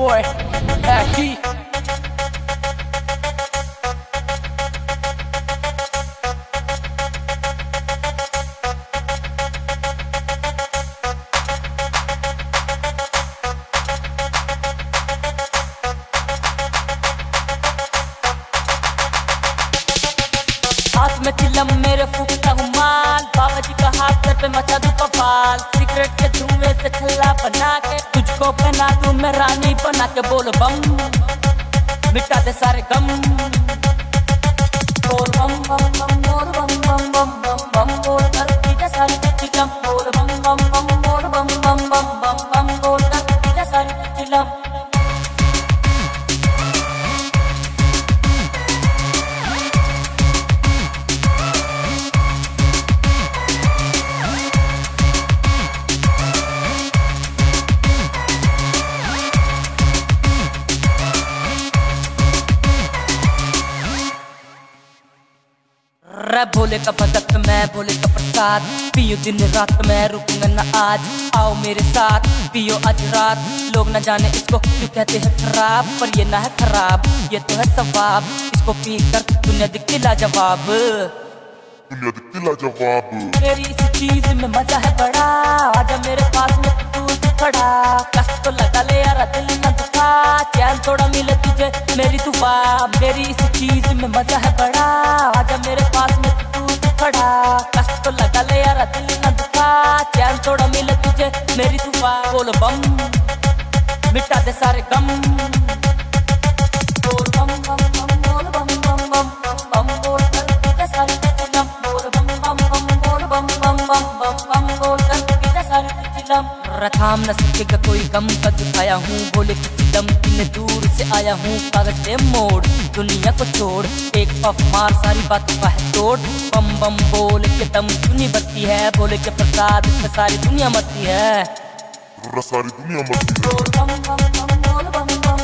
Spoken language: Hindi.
boy aqui. हाथ में चिलम मेरे फूकता हूँ माल, बाबा जी का हाथ सर पे मचा दूं बवाल। सिगरेट के धुएं से छल्ला बना के तुझको पहना दूं मैं रानी बना के। बोल बम मिटा दे सारे गम, बोल बम बम बम बोल बम बम बम बम बम बोल कर दे सारी चिलम। बोल बम बम बम बोल बम बम बम बम बम बोल कर दे सारी चिलम। भोले का भगत मैं भोले का प्रसाद, पियो दिन रात मैं रुकूंगा न आज। आओ मेरे साथ पियो आज रात, लोग न जाने इसको क्यों कहते हैं खराब, पर ये ना है खराब ये तो है सवाब। इसको पी कर दुनिया दिखती लाजवाब, दुनिया दिखती लाजवाब। मेरी इस चीज में मजा है बड़ा, आजा मेरे पास में तू खड़ा। कष्ट तो लगा ले यार दिल न दुखा, चैन थोड़ा मिले तुझे मेरी दुआ। मेरी इस चीज में मजा है बड़ा, आजा मेरे पास में तू खड़ा। कष्ट तो लगा ले यार दिल न दुखा, चैन थोड़ा मिले तुझे मेरी दुआ। बोल बम मिटा दे सारे गम, बोल बम बम बम बोल बम बम बम बम बोल कर दे सारे चिलम। बोल बम बम बम बोल बम बम बम बम बम बोल कर दे सारे चिलम। रथाम न सकेगा कोई गम का दिखाया हूँ, बोले कि चिलम कितने दूर से आया हूँ। कागज से मोड़ दुनिया को छोड़, एक पफ मार सारी बातों का है तोड़। बम बम बोल के दम चुनी बत्ती है, बोले के प्रसाद में सारी दुनिया मरती है, सारी दुनिया मरती है। बोल बम बम बम बोल बम बम